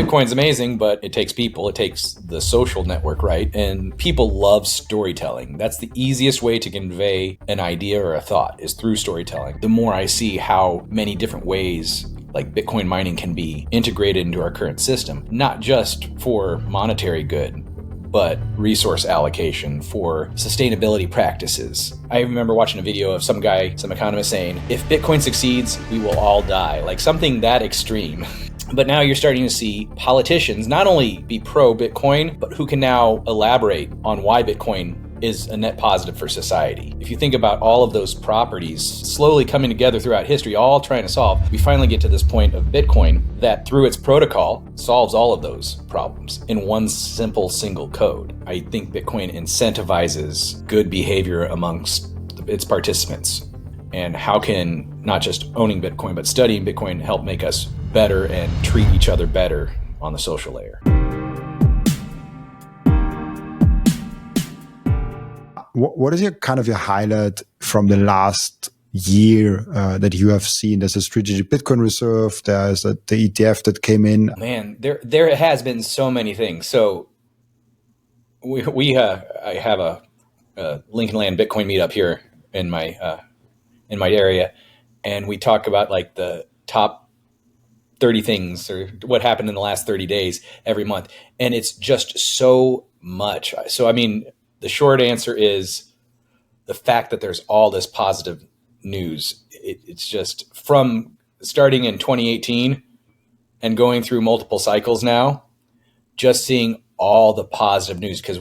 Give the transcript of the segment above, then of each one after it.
Bitcoin's amazing, but it takes people. It takes the social network, right? And people love storytelling. That's the easiest way to convey an idea or a thought, is through storytelling. The more I see how many different ways like Bitcoin mining can be integrated into our current system, not just for monetary good, but resource allocation, for sustainability practices. I remember watching a video of some guy, some economist saying, if Bitcoin succeeds, we will all die. Like something that extreme. But now you're starting to see politicians not only be pro-Bitcoin, but who can now elaborate on why Bitcoin is a net positive for society. If you think about all of those properties slowly coming together throughout history, all trying to solve, we finally get to this point of Bitcoin that through its protocol solves all of those problems in one simple single code. I think Bitcoin incentivizes good behavior amongst its participants. And how can not just owning Bitcoin, but studying Bitcoin help make us better and treat each other better on the social layer? What is your highlight from the last year that you have seen? There's a strategic Bitcoin reserve. There's the ETF that came in. Man, there has been so many things. So I have a Lincoln Land Bitcoin meetup here in my area, and we talk about like the top 30 things or what happened in the last 30 days every month. And it's just so much. So, I mean, the short answer is the fact that there's all this positive news. It's just from starting in 2018 and going through multiple cycles now, just seeing all the positive news. Because,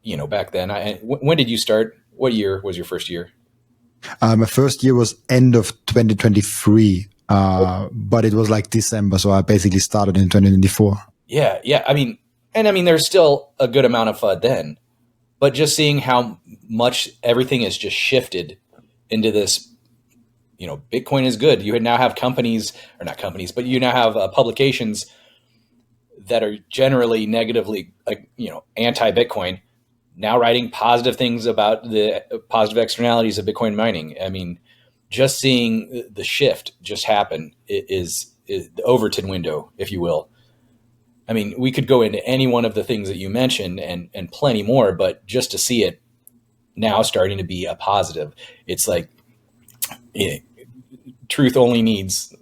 you know, back then, when did you start? What year was your first year? My first year was end of 2023, but it was like December. So I basically started in 2024. Yeah. I mean, there's still a good amount of FUD then, but just seeing how much everything has just shifted into this, you know, Bitcoin is good. You now have companies, or not companies, but you now have publications that are generally negatively, anti-Bitcoin, now writing positive things about the positive externalities of Bitcoin mining. I mean, just seeing the shift just happen is the Overton window, if you will. I mean, we could go into any one of the things that you mentioned and plenty more, but just to see it now starting to be a positive, it's like, truth only needs,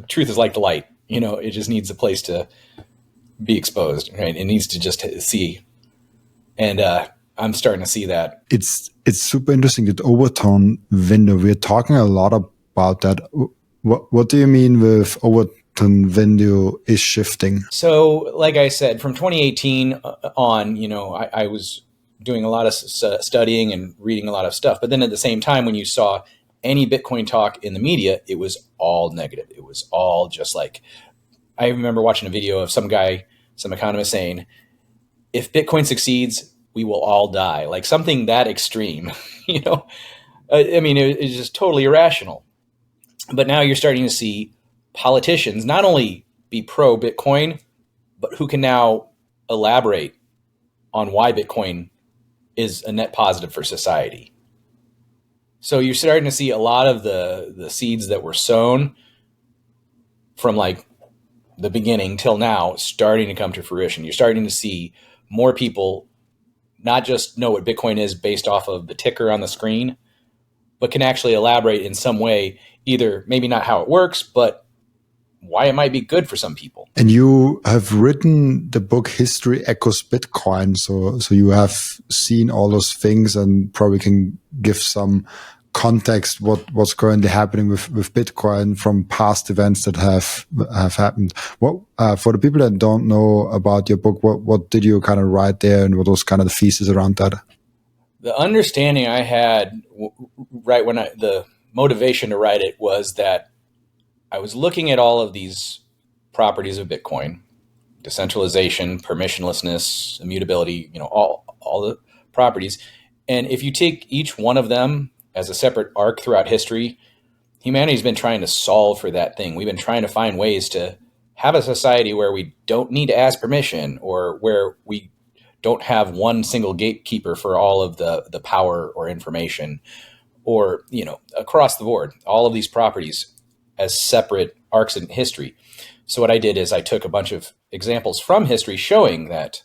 truth is like the light, it just needs a place to be exposed, right? It needs to just see. And I'm starting to see that. It's super interesting, that Overton window. We're talking a lot about that. What do you mean with Overton window is shifting? So, like I said, from 2018 on, I was doing a lot of studying and reading a lot of stuff. But then at the same time, when you saw any Bitcoin talk in the media, it was all negative. It was all just like, I remember watching a video of some guy, some economist saying, if Bitcoin succeeds, we will all die. Like something that extreme, it's just totally irrational. But now you're starting to see politicians not only be pro-Bitcoin, but who can now elaborate on why Bitcoin is a net positive for society. So you're starting to see a lot of the seeds that were sown from like the beginning till now starting to come to fruition. You're starting to see more people not just know what Bitcoin is based off of the ticker on the screen, but can actually elaborate in some way, either maybe not how it works, but why it might be good for some people. And you have written the book History Echoes Bitcoin. So you have seen all those things and probably can give some context what's currently happening with Bitcoin from past events that have happened. What for the people that don't know about your book, what did you kind of write there, and what was kind of the thesis around that? The understanding I had right when the motivation to write it was that I was looking at all of these properties of Bitcoin: decentralization, permissionlessness, immutability, all the properties. And if you take each one of them as a separate arc throughout history, humanity's been trying to solve for that thing. We've been trying to find ways to have a society where we don't need to ask permission, or where we don't have one single gatekeeper for all of the power or information, or, across the board, all of these properties as separate arcs in history. So what I did is I took a bunch of examples from history showing that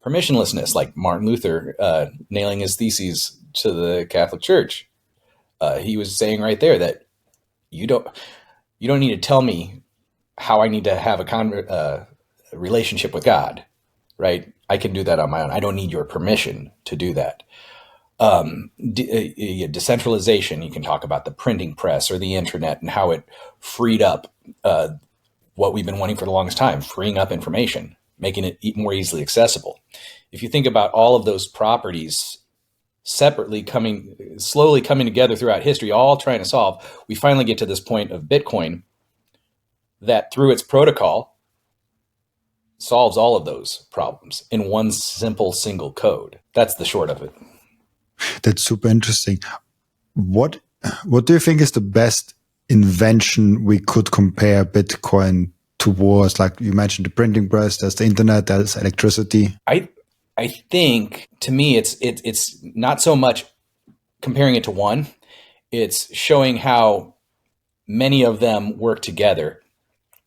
permissionlessness, like Martin Luther nailing his theses to the Catholic Church, he was saying right there that you don't need to tell me how I need to have a relationship with God, right? I can do that on my own. I don't need your permission to do that. Decentralization, you can talk about the printing press or the internet and how it freed up what we've been wanting for the longest time, freeing up information, making it more easily accessible. If you think about all of those properties separately slowly coming together throughout history, all trying to solve, we finally get to this point of Bitcoin that through its protocol solves all of those problems in one simple single code. That's the short of it. That's super interesting. What do you think is the best invention we could compare Bitcoin towards? Like you mentioned the printing press, there's the internet, there's electricity. I think, to me, it's not so much comparing it to one. It's showing how many of them work together.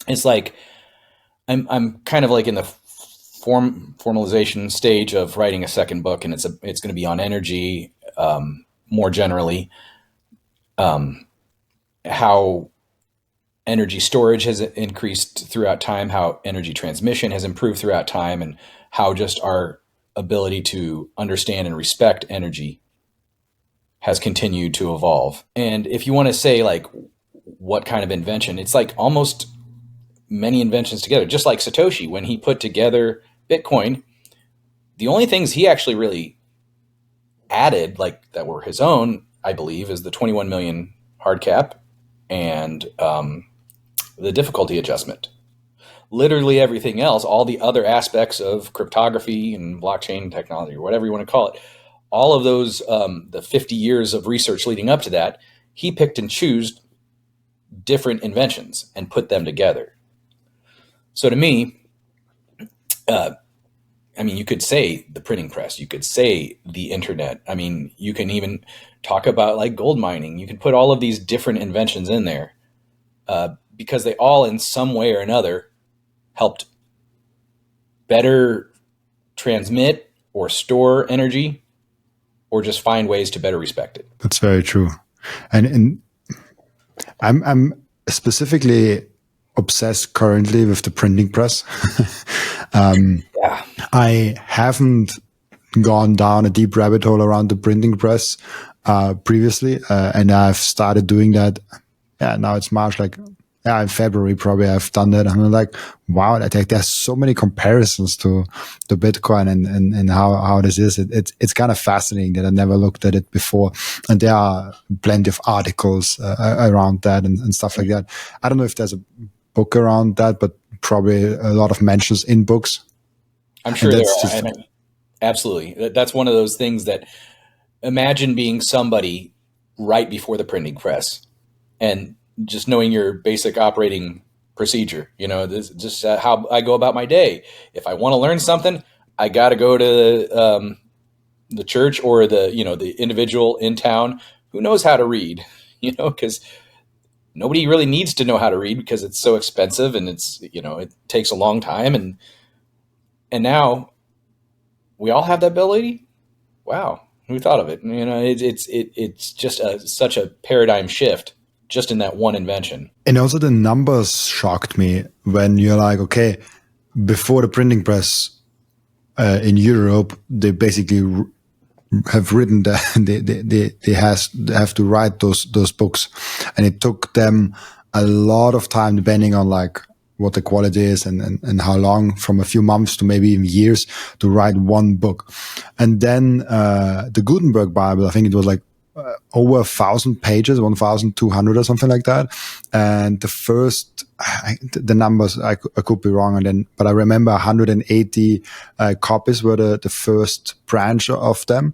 It's like I'm kind of like in the formalization stage of writing a second book, and it's going to be on energy, more generally, how energy storage has increased throughout time, how energy transmission has improved throughout time, and how just our ability to understand and respect energy has continued to evolve. And if you want to say like what kind of invention, it's like almost many inventions together. Just like Satoshi, when he put together Bitcoin, the only things he actually really added, like that were his own, I believe, is the 21 million hard cap and the difficulty adjustment. Literally everything else, all the other aspects of cryptography and blockchain technology, or whatever you want to call it, all of those, the 50 years of research leading up to that, he picked and chose different inventions and put them together. So to me, you could say the printing press, you could say the internet. I mean, you can even talk about like gold mining. You can put all of these different inventions in there because they all in some way or another helped better transmit or store energy or just find ways to better respect it. That's very true. And I'm specifically obsessed currently with the printing press. Yeah. I haven't gone down a deep rabbit hole around the printing press previously, and I've started doing that. Yeah, now it's March, in February probably I've done that. I'm like, wow, there's so many comparisons to the Bitcoin and how this is. It's kind of fascinating that I never looked at it before. And there are plenty of articles around that and stuff like that. I don't know if there's a book around that, but probably a lot of mentions in books. I'm sure there are. Absolutely. That's one of those things that imagine being somebody right before the printing press and just knowing your basic operating procedure. This is just how I go about my day. If I want to learn something, I got to go to the church or the individual in town who knows how to read, because nobody really needs to know how to read because it's so expensive and it takes a long time. And now we all have that ability. Wow. Who thought of it? It's just such a paradigm shift just in that one invention. And also the numbers shocked me when you're like, okay, before the printing press in Europe, they basically have written that they have to write those books, and it took them a lot of time, depending on like what the quality is and how long, from a few months to maybe even years, to write one book. And then the Gutenberg Bible, I think it was like over 1,000 pages, 1,200 or something like that. And the first, the numbers, I could be wrong. But I remember 180 copies were the first branch of them.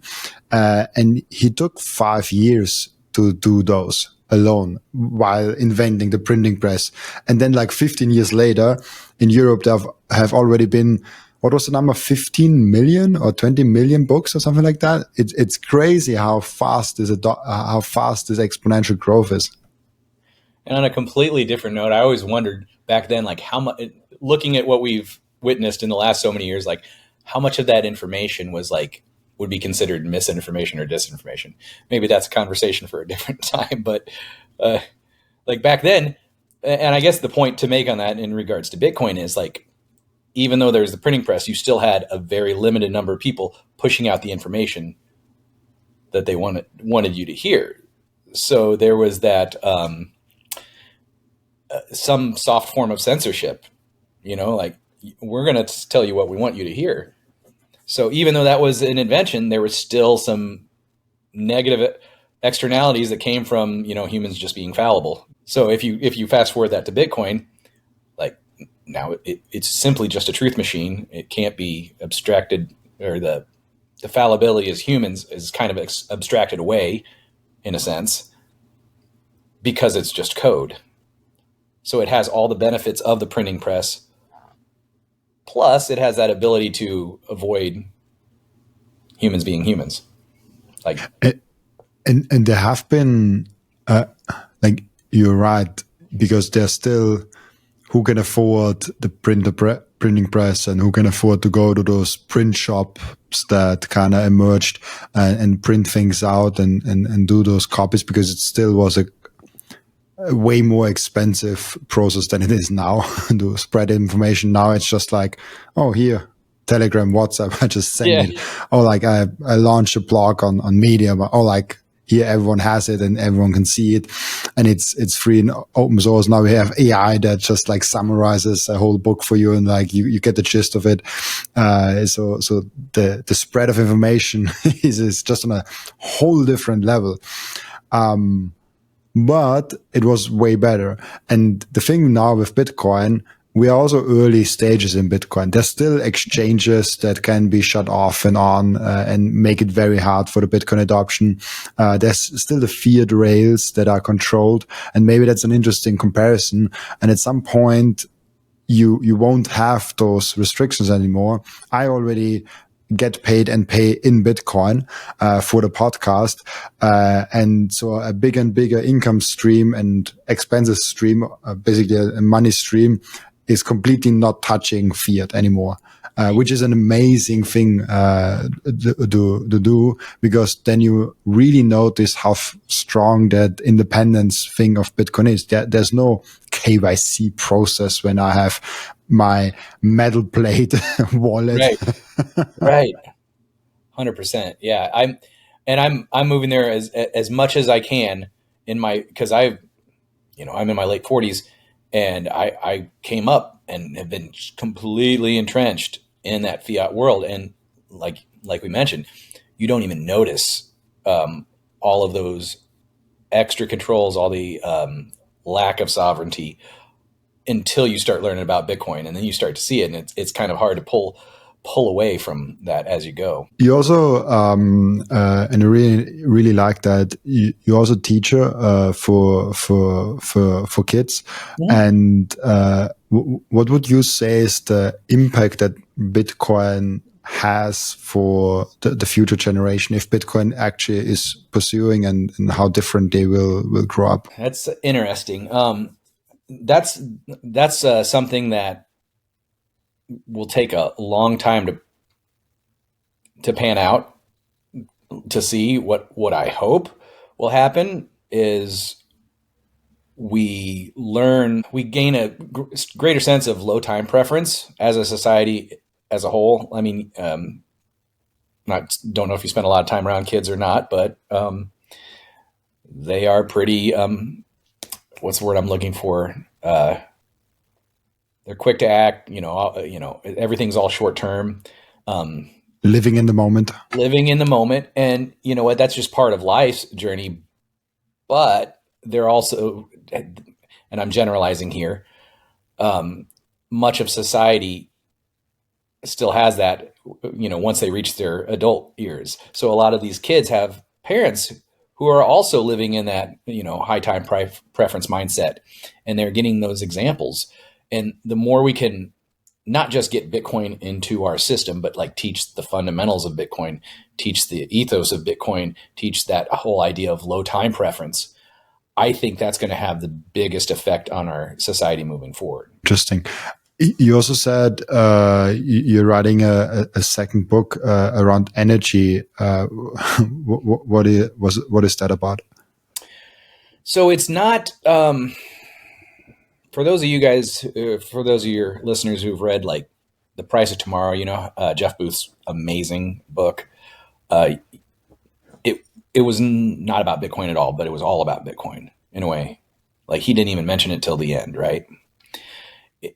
And he took 5 years to do those alone while inventing the printing press. And then like 15 years later in Europe, there have already been, what was the number? 15 million or 20 million books or something like that. It's crazy how fast this exponential growth is. And on a completely different note, I always wondered back then, like how much, looking at what we've witnessed in the last so many years, like how much of that information was like, would be considered misinformation or disinformation. Maybe that's a conversation for a different time, but like back then, and I guess the point to make on that in regards to Bitcoin is like, even though there's the printing press, you still had a very limited number of people pushing out the information that they wanted you to hear. So there was that some soft form of censorship, like we're going to tell you what we want you to hear. So even though that was an invention, there was still some negative externalities that came from, humans just being fallible. So if you fast forward that to Bitcoin, like now it's simply just a truth machine. It can't be abstracted, or the fallibility as humans is kind of abstracted away in a sense because it's just code. So it has all the benefits of the printing press. Plus it has that ability to avoid humans being humans. Like, and there have been, like, you're right, because there's still who can afford the printing press and who can afford to go to those print shops that kind of emerged and print things out and do those copies, because it still was a way more expensive process than it is now to spread information. Now it's just like, oh, here, Telegram, WhatsApp, I just send it. Oh, like I launched a blog on Medium. Oh, like here everyone has it and everyone can see it, and it's free and open source. Now we have AI that just like summarizes a whole book for you, and like you get the gist of it. So the spread of information is just on a whole different level. But it was way better. And the thing now with Bitcoin, we are also early stages in Bitcoin. There's still exchanges that can be shut off and on and make it very hard for the Bitcoin adoption. There's still the fiat rails that are controlled. And maybe that's an interesting comparison. And at some point, you won't have those restrictions anymore. I already get paid and pay in Bitcoin for the podcast. And so a bigger and bigger income stream and expenses stream, basically a money stream, is completely not touching fiat anymore, which is an amazing thing to do, because then you really notice how strong that independence thing of Bitcoin is. There's no KYC process when I have my metal plate wallet. Right. 100%. Yeah. I'm moving there as much as I can because I'm in my late 40s, and I came up and have been completely entrenched in that fiat world. And like we mentioned, you don't even notice all of those extra controls, all the lack of sovereignty, until you start learning about Bitcoin, and then you start to see it, and it's kind of hard to pull away from that as you go. You also, and I really like that, you also teach for kids. Mm-hmm. And what would you say is the impact that Bitcoin has for the future generation, if Bitcoin actually is pursuing, and how different they will grow up? That's interesting. That's something that will take a long time to pan out. To see what I hope will happen is we gain a greater sense of low time preference as a society as a whole. I mean, don't know if you spend a lot of time around kids or not, but they are pretty. What's the word I'm looking for? They're quick to act. Everything's all short term. Living in the moment. And you know what? That's just part of life's journey. But they're also, and I'm generalizing here, much of society still has that, once they reach their adult years. So a lot of these kids have parents who are also living in that, high time preference mindset, and they're getting those examples. And the more we can not just get Bitcoin into our system, but like teach the fundamentals of Bitcoin, teach the ethos of Bitcoin, teach that whole idea of low time preference, I think that's going to have the biggest effect on our society moving forward. Interesting. You also said you're writing a second book around energy. What is that about? So it's not for those of you guys, for those of your listeners who've read like The Price of Tomorrow. Jeff Booth's amazing book. It was not about Bitcoin at all, but it was all about Bitcoin in a way. Like he didn't even mention it till the end, right?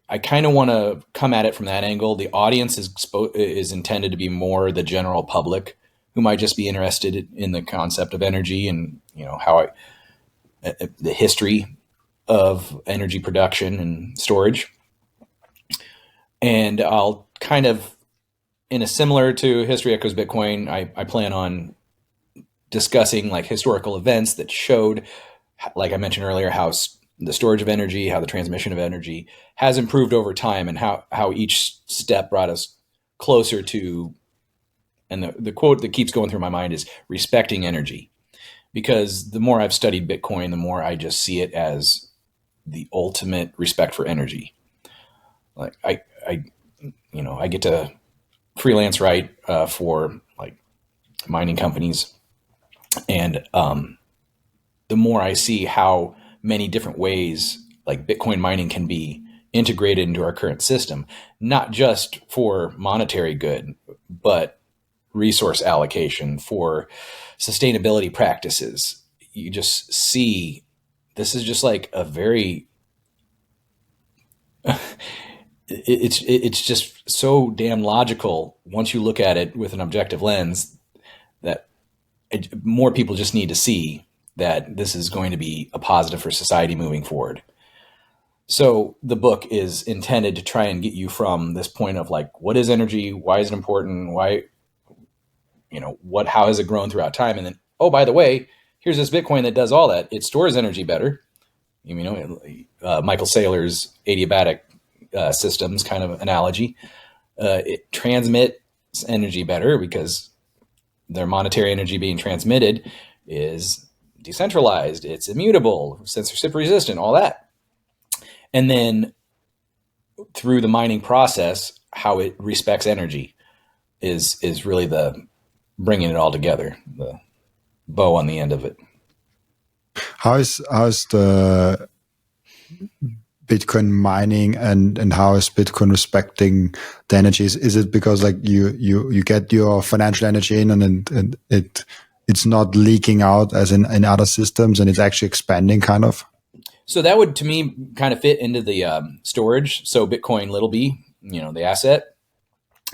I kind of want to come at it from that angle. The audience is intended to be more the general public who might just be interested in the concept of energy and how the history of energy production and storage. And I'll kind of, in a similar to History Echoes Bitcoin, I plan on discussing like historical events that showed, like I mentioned earlier, how the storage of energy, how the transmission of energy has improved over time, and how each step brought us closer to, and the quote that keeps going through my mind is respecting energy. Because the more I've studied Bitcoin, the more I just see it as the ultimate respect for energy. Like I get to freelance write for like mining companies, and the more I see how many different ways like Bitcoin mining can be integrated into our current system, not just for monetary good, but resource allocation, for sustainability practices. You just see this is just like a very it's just so damn logical once you look at it with an objective lens that more people just need to see that this is going to be a positive for society moving forward. So the book is intended to try and get you from this point of like, what is energy? Why is it important? Why, how has it grown throughout time? And then, oh, by the way, here's this Bitcoin that does all that. It stores energy better. Michael Saylor's adiabatic systems kind of analogy. It transmits energy better because their monetary energy being transmitted is decentralized. It's immutable, censorship resistant, all that. And then through the mining process, how it respects energy is really the bringing it all together, the bow on the end of it. How is the Bitcoin mining and how is Bitcoin respecting the energy? Is it because like you get your financial energy in and it's not leaking out as in other systems and it's actually expanding kind of? So that would, to me, kind of fit into the storage. So Bitcoin little b, the asset,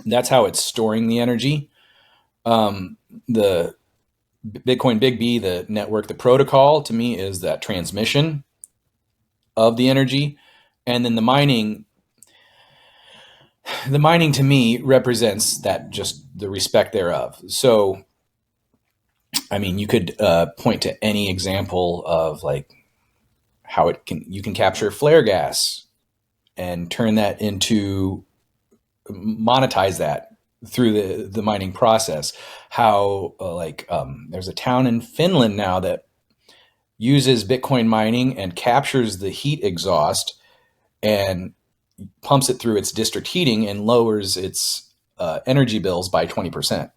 that's how it's storing the energy. The Bitcoin big B, the network, the protocol, to me is that transmission of the energy. And then the mining to me represents that, just the respect thereof. So, I mean, you could point to any example of like how you can capture flare gas and turn that into, monetize that through the mining process. How there's a town in Finland now that uses Bitcoin mining and captures the heat exhaust and pumps it through its district heating and lowers its energy bills by 20%.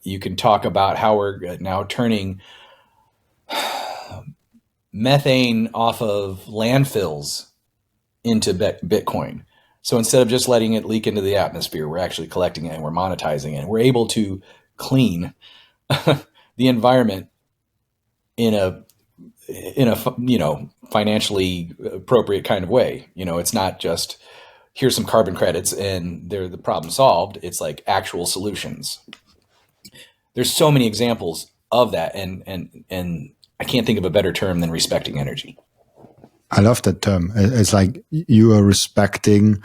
You can talk about how we're now turning methane off of landfills into Bitcoin. So instead of just letting it leak into the atmosphere, we're actually collecting it and we're monetizing it. And we're able to clean the environment in a financially appropriate kind of way. It's not just here's some carbon credits and they're the problem solved. It's like actual solutions. There's so many examples of that, and I can't think of a better term than respecting energy. I love that term. It's like you are respecting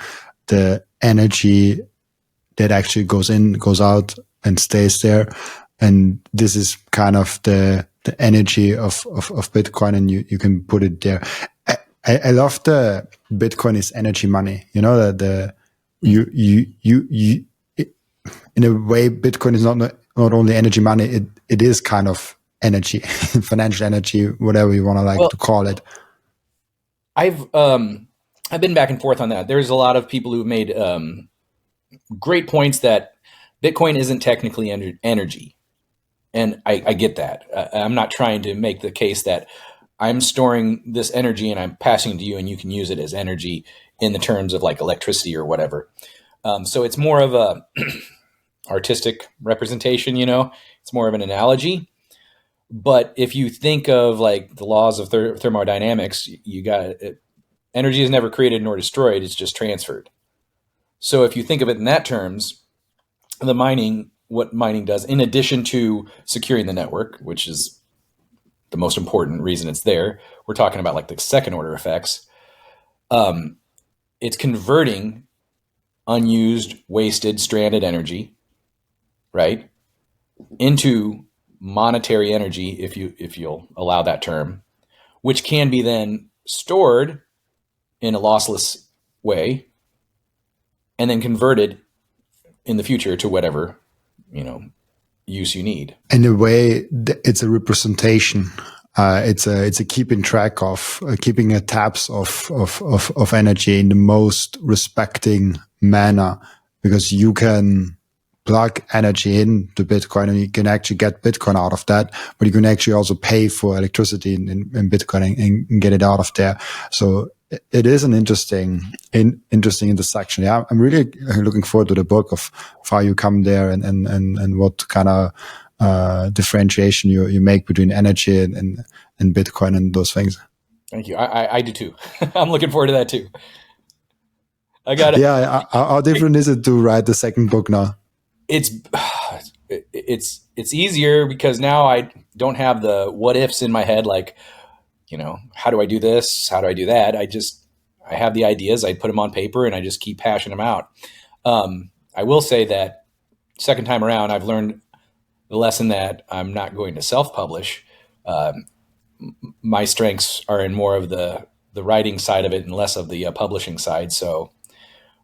the energy that actually goes in, goes out, and stays there. And this is kind of the energy of Bitcoin, and you can put it there. I love the Bitcoin is energy money. In a way, Bitcoin is not only energy money, it is kind of energy, financial energy, whatever you want to like to call it? I've been back and forth on that. There's a lot of people who've made great points that Bitcoin isn't technically energy. And I get that. I'm not trying to make the case that I'm storing this energy and I'm passing it to you and you can use it as energy in the terms of like electricity or whatever. So it's more of a artistic representation, it's more of an analogy. But if you think of like the laws of thermodynamics, energy is never created nor destroyed. It's just transferred. So if you think of it in that terms, what mining does, in addition to securing the network, which is the most important reason it's there, we're talking about like the second order effects. It's converting unused, wasted, stranded energy, right, into monetary energy, if you'll allow that term, which can be then stored in a lossless way and then converted in the future to whatever use you need. In a way, it's a representation. It's a keeping track of keeping a tabs of energy in the most respecting manner, because you can plug energy into Bitcoin and you can actually get Bitcoin out of that, but you can actually also pay for electricity in Bitcoin and get it out of there. So it is an interesting intersection. Yeah, I'm really looking forward to the book of how you come there and what kind of differentiation you make between energy and Bitcoin and those things. Thank you. I do too. I'm looking forward to that too. I got it. Yeah. How different is it to write the second book now? It's easier because now I don't have the what ifs in my head. Like, how do I do this? How do I do that? I have the ideas. I put them on paper and I just keep hashing them out. I will say that second time around, I've learned the lesson that I'm not going to self-publish. My strengths are in more of the writing side of it and less of the publishing side. So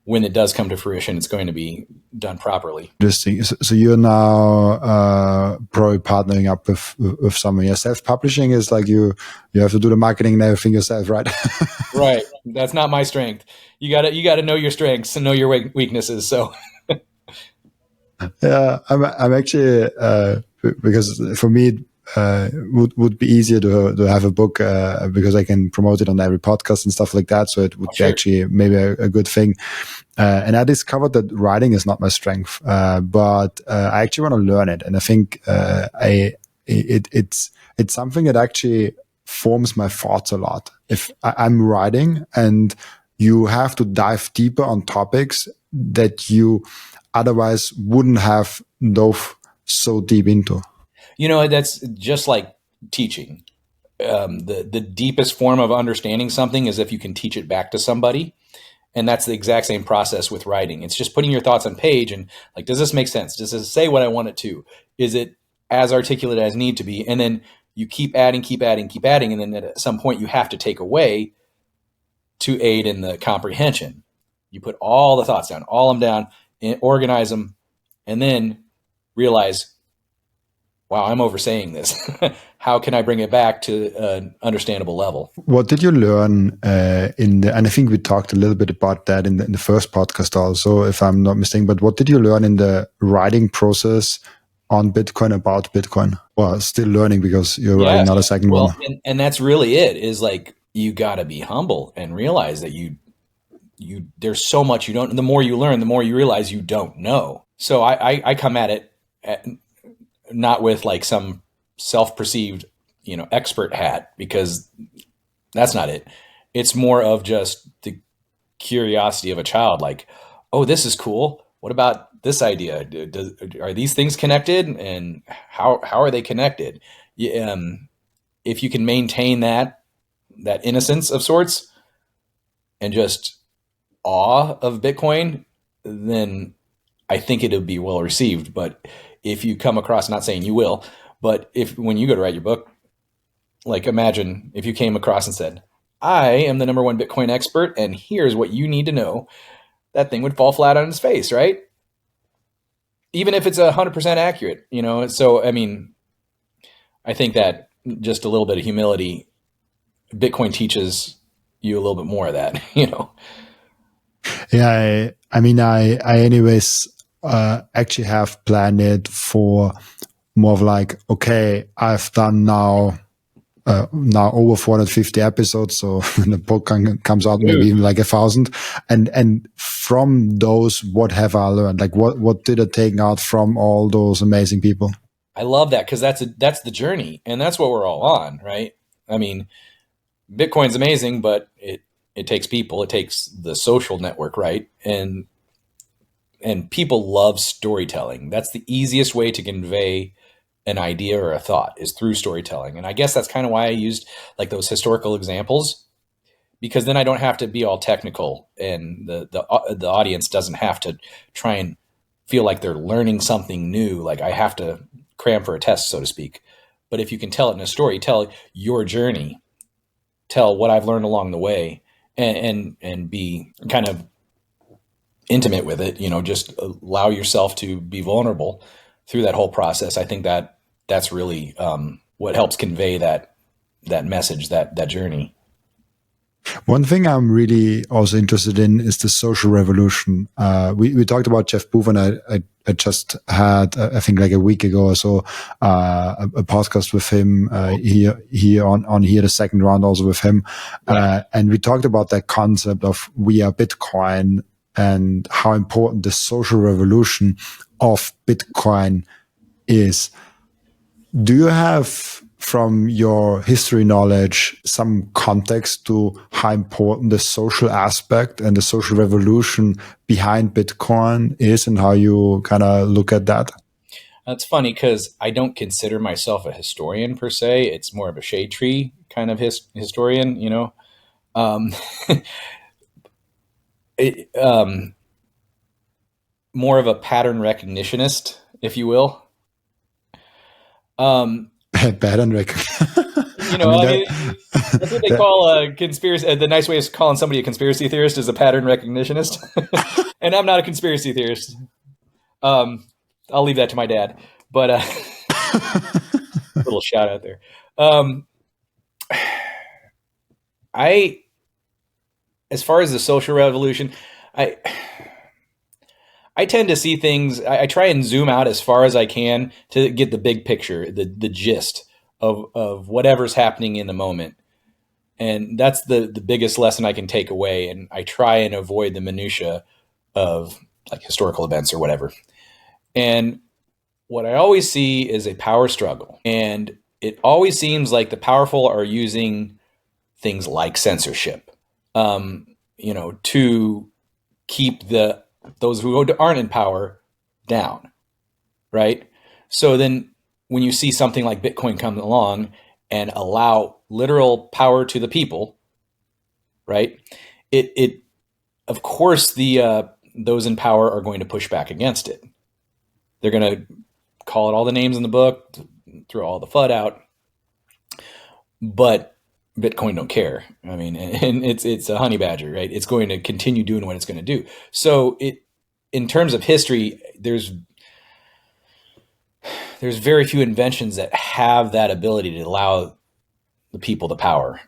when it does come to fruition, it's going to be done properly. Interesting. So you're now probably partnering up with someone. Yeah, self-publishing is like you have to do the marketing and everything yourself, right? Right. That's not my strength. You gotta know your strengths and know your weaknesses. So yeah, I'm actually because for me would be easier to have a book because I can promote it on every podcast and stuff like that. So it would be actually maybe a good thing. And I discovered that writing is not my strength, but I actually want to learn it. And I think it's something that actually forms my thoughts a lot. If I'm writing and you have to dive deeper on topics that you otherwise wouldn't have dove so deep into. That's just like teaching. The deepest form of understanding something is if you can teach it back to somebody. And that's the exact same process with writing. It's just putting your thoughts on page and like, does this make sense? Does this say what I want it to? Is it as articulate as need to be? And then you keep adding. And then at some point you have to take away to aid in the comprehension. You put all the thoughts down, all them down, and organize them, and then realize, wow, I'm oversaying this. How can I bring it back to an understandable level? What did you learn and I think we talked a little bit about that in the first podcast also, if I'm not mistaken, but what did you learn in the writing process on Bitcoin, about Bitcoin? Well, still learning because you're writing not a second one. And that's really it, is like, you got to be humble and realize that there's so much you don't, the more you learn, the more you realize you don't know. So I come at it not with like some self-perceived, expert hat, because that's not it. It's more of just the curiosity of a child. Like, oh, this is cool. What about this idea? Are these things connected, and how are they connected? If you can maintain that innocence of sorts and just awe of Bitcoin, then I think it'll be well received. But if you come across, not saying you will, but when you go to write your book, like imagine if you came across and said, I am the #1 Bitcoin expert and here's what you need to know, that thing would fall flat on its face, right? Even if it's 100% accurate, So, I mean, I think that just a little bit of humility, Bitcoin teaches you a little bit more of that, Yeah, I mean, I anyways actually have planned it for more of like, okay, I've done now over 450 episodes, so when the book comes out, maybe even like 1,000. And from those, what have I learned? Like, what did I take out from all those amazing people? I love that because that's the journey, and that's what we're all on, right? I mean, Bitcoin's amazing, but it takes people, it takes the social network, right? And people love storytelling. That's the easiest way to convey an idea or a thought is through storytelling. And I guess that's kind of why I used like those historical examples, because then I don't have to be all technical, and the audience doesn't have to try and feel like they're learning something new. Like I have to cram for a test, so to speak. But if you can tell it in a story, tell your journey, tell what I've learned along the way, and be kind of intimate with it, just allow yourself to be vulnerable through that whole process. I think that's really what helps convey that message, that journey. One thing I'm really also interested in is the social revolution. We talked about Jeff Booth, and I just had, I think like a week ago or so, a podcast with him here on here, the second round also with him. Yeah. And we talked about that concept of we are Bitcoin and how important the social revolution of Bitcoin is. Do you have, from your history knowledge, some context to how important the social aspect and the social revolution behind Bitcoin is, and how you kind of look at that? That's funny because I don't consider myself a historian per se. It's more of a shade tree kind of historian, um, it, more of a pattern recognitionist, if you will. Pattern That's what they call a conspiracy. The nice way of calling somebody a conspiracy theorist is a pattern recognitionist. And I'm not a conspiracy theorist. I'll leave that to my dad. But little shout out there. As far as the social revolution, I tend to see things. I try and zoom out as far as I can to get the big picture, the gist of whatever's happening in the moment. And that's the biggest lesson I can take away. And I try and avoid the minutia of like historical events or whatever. And what I always see is a power struggle. And it always seems like the powerful are using things like censorship, to keep those who aren't in power down, right? So then when you see something like Bitcoin come along and allow literal power to the people, right? It of course those in power are going to push back against it. They're going to call it all the names in the book, throw all the FUD out, but Bitcoin don't care. I mean, and it's a honey badger, right? It's going to continue doing what it's going to do. So in terms of history, there's very few inventions that have that ability to allow the people the power.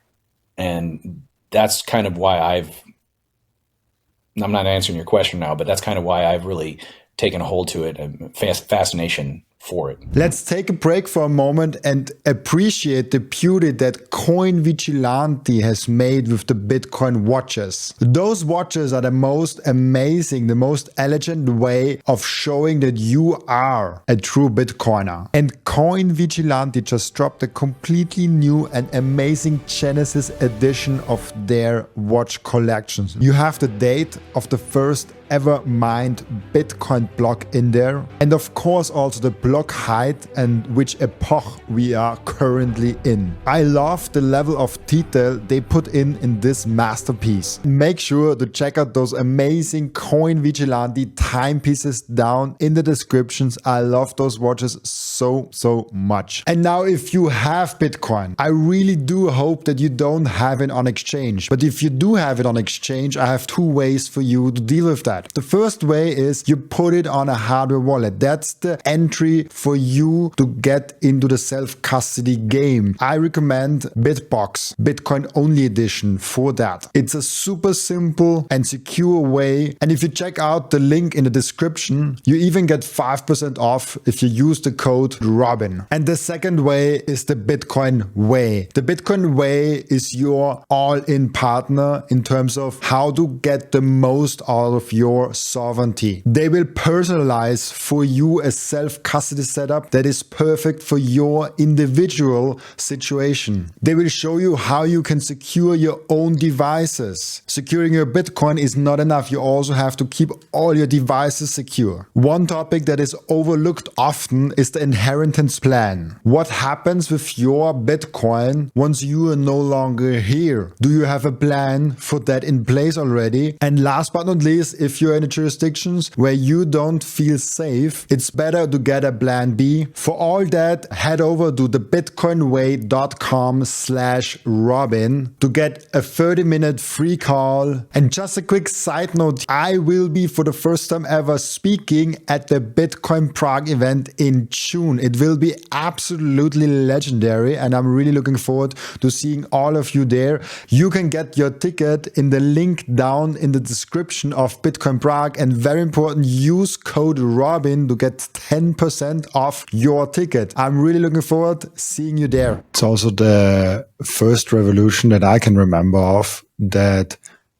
And that's kind of why I'm not answering your question now, but that's kind of why I've really taken a hold to it, and fascination for it. Let's take a break for a moment and appreciate the beauty that Coin Vigilante has made with the Bitcoin watches. Those watches are the most amazing, the most elegant way of showing that you are a true Bitcoiner. And Coin Vigilante just dropped a completely new and amazing Genesis edition of their watch collections. You have the date of the first ever mined Bitcoin block in there, and of course also the block height and which epoch we are currently in. I love the level of detail they put in this masterpiece. Make sure to check out those amazing Coin Vigilante timepieces down in the descriptions. I love those watches so much. And now if you have Bitcoin, I really do hope that you don't have it on exchange. But if you do have it on exchange, I have two ways for you to deal with that. The first way is you put it on a hardware wallet. That's the entry ready for you to get into the self-custody game. I recommend BitBox, Bitcoin only edition for that. It's a super simple and secure way. And if you check out the link in the description, you even get 5% off if you use the code Robin. And the second way is the Bitcoin way. The Bitcoin way is your all-in partner in terms of how to get the most out of your sovereignty. They will personalize for you a self-custody setup that is perfect for your individual situation. They will show you how you can secure your own devices. Securing your Bitcoin is not enough. You also have to keep all your devices secure. One topic that is overlooked often is the inheritance plan. What happens with your Bitcoin once you are no longer here? Do you have a plan for that in place already? And last but not least, if you're in jurisdictions where you don't feel safe, it's better to get a plan B. For all that, head over to thebitcoinway.com/Robin to get a 30-minute free call. And just a quick side note, I will be for the first time ever speaking at the Bitcoin Prague event in June. It will be absolutely legendary and I'm really looking forward to seeing all of you there. You can get your ticket in the link down in the description of Bitcoin Prague, and very important, use code Robin to get 10% off your ticket. I'm really looking forward seeing you there. It's also the first revolution that I can remember of that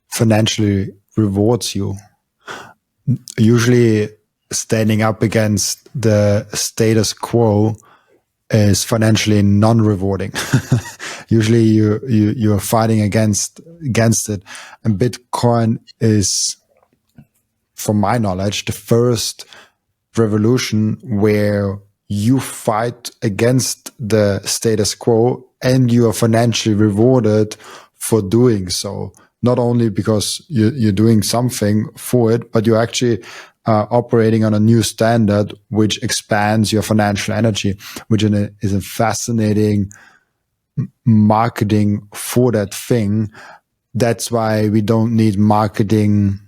financially rewards you. Usually standing up against the status quo is financially non-rewarding. Usually you're fighting against it. And Bitcoin is, from my knowledge, the first revolution where you fight against the status quo and you are financially rewarded for doing so. Not only because you're doing something for it, but you're actually operating on a new standard, which expands your financial energy, which is a fascinating marketing for that thing. That's why we don't need marketing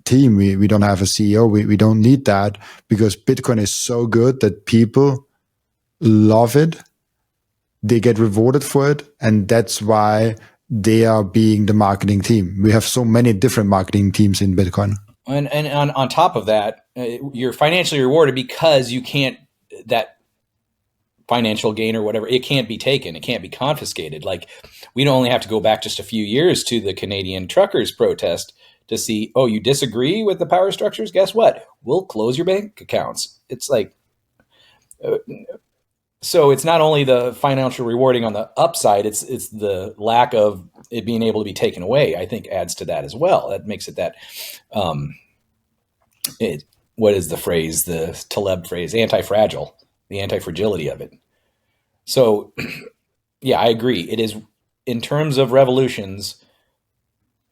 team. We don't have a CEO. We don't need that because Bitcoin is so good that people love it. They get rewarded for it. And that's why they are being the marketing team. We have so many different marketing teams in Bitcoin. And on top of that, you're financially rewarded because you can't, that financial gain or whatever, it can't be taken. It can't be confiscated. Like, we don't only have to go back just a few years to the Canadian truckers protest to see, oh, you disagree with the power structures? Guess what? We'll close your bank accounts. It's like, so it's not only the financial rewarding on the upside, it's the lack of it being able to be taken away, I think adds to that as well. That makes it that, what is the phrase, the Taleb phrase, anti-fragile, the anti-fragility of it. So yeah, I agree. It is, in terms of revolutions,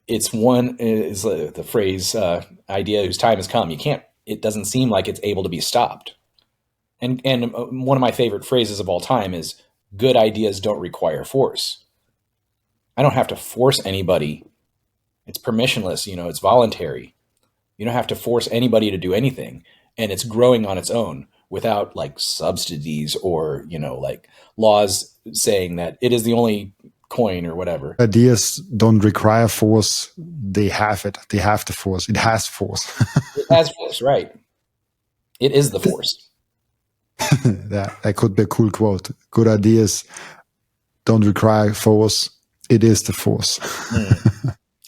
it's one is the phrase, idea whose time has come. It doesn't seem like it's able to be stopped. And one of my favorite phrases of all time is, good ideas don't require force. I don't have to force anybody. It's permissionless, it's voluntary. You don't have to force anybody to do anything. And it's growing on its own without like subsidies or, like laws saying that it is the only coin or whatever. Ideas don't require force. They have it. They have the force. It has force. It has force, right? It is the force. That could be a cool quote. Good ideas don't require force. It is the force.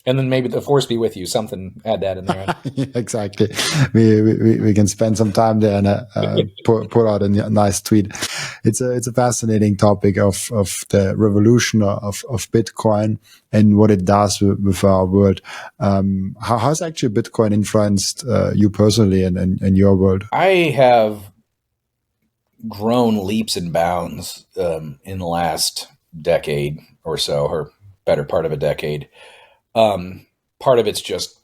And then maybe the force be with you. Something, add that in there. Yeah, exactly. We can spend some time there and put out a nice tweet. It's a fascinating topic of the revolution of Bitcoin and what it does with our world. How's actually Bitcoin influenced you personally and your world? I have grown leaps and bounds in the last decade or so, or better part of a decade. Part of it's just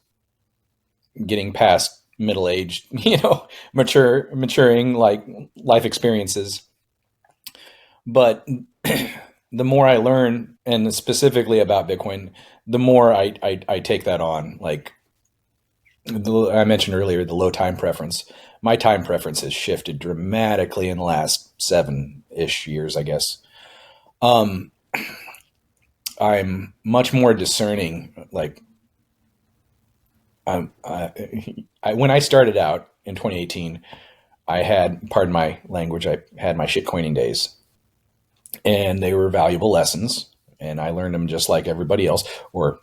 getting past middle age, maturing, like life experiences. But the more I learn, and specifically about Bitcoin, the more I take that on. Like, I mentioned earlier the low time preference. My time preference has shifted dramatically in the last 7-ish years, I guess. Um, I'm much more discerning. Like, when I started out in 2018, I had, pardon my language, I had my shitcoining days, and they were valuable lessons, and I learned them just like everybody else, or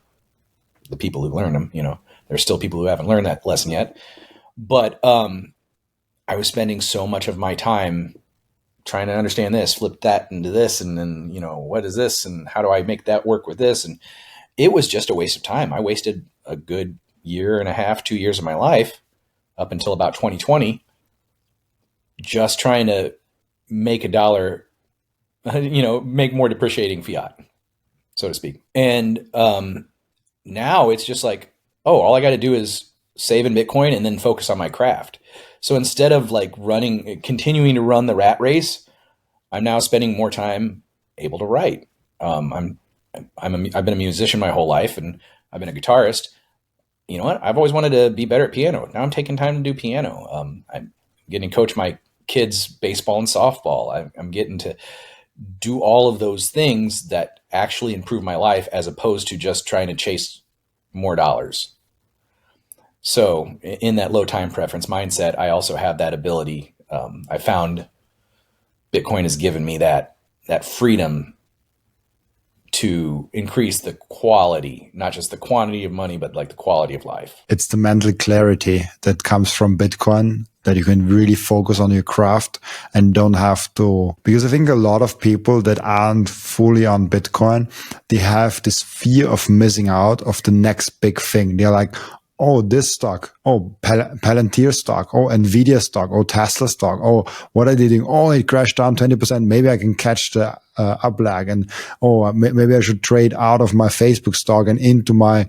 the people who learned them. There's still people who haven't learned that lesson yet, but I was spending so much of my time trying to understand this, flip that into this, and then, what is this, and how do I make that work with this? And it was just a waste of time. I wasted a good year and a half, 2 years of my life up until about 2020, just trying to make a dollar, make more depreciating fiat, so to speak. And now it's just like, oh, all I got to do is save in Bitcoin and then focus on my craft. So instead of like continuing to run the rat race, I'm now spending more time able to write. I've been a musician my whole life, and I've been a guitarist. You know what? I've always wanted to be better at piano. Now I'm taking time to do piano. I'm getting to coach my kids baseball and softball. I'm getting to do all of those things that actually improve my life, as opposed to just trying to chase more dollars. So in that low time preference mindset, I also have that ability. I found Bitcoin has given me that freedom to increase the quality, not just the quantity of money, but like the quality of life. It's the mental clarity that comes from Bitcoin, that you can really focus on your craft and don't have to, because I think a lot of people that aren't fully on Bitcoin, they have this fear of missing out of the next big thing. They're like, oh, this stock, oh, Palantir stock, oh, Nvidia stock, oh, Tesla stock, oh, what are they doing? Oh, it crashed down 20%. Maybe I can catch the up lag, and maybe I should trade out of my Facebook stock and into my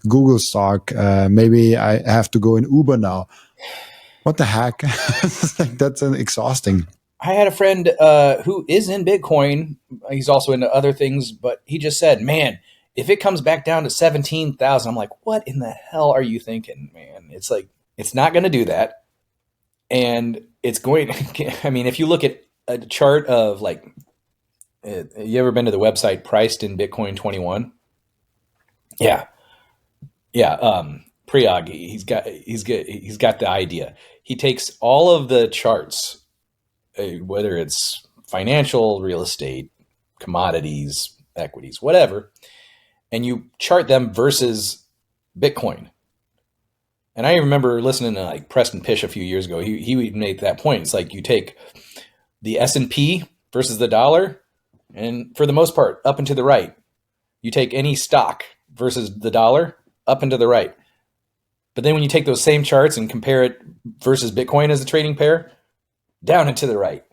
Google stock. Maybe I have to go in Uber now. What the heck? That's exhausting. I had a friend who is in Bitcoin. He's also into other things, but he just said, man, if it comes back down to 17,000, I'm like, what in the hell are you thinking, man? It's like, it's not going to do that. And it's going, I mean, if you look at a chart of like, you ever been to the website Priced in Bitcoin 21? Yeah. Prague, he's got the idea. He takes all of the charts, whether it's financial, real estate, commodities, equities, whatever, and you chart them versus Bitcoin. And I remember listening to like Preston Pish a few years ago. He made that point. It's like you take the S&P versus the dollar, and for the most part, up and to the right. You take any stock versus the dollar, up and to the right. But then when you take those same charts and compare it versus Bitcoin as a trading pair, down and to the right.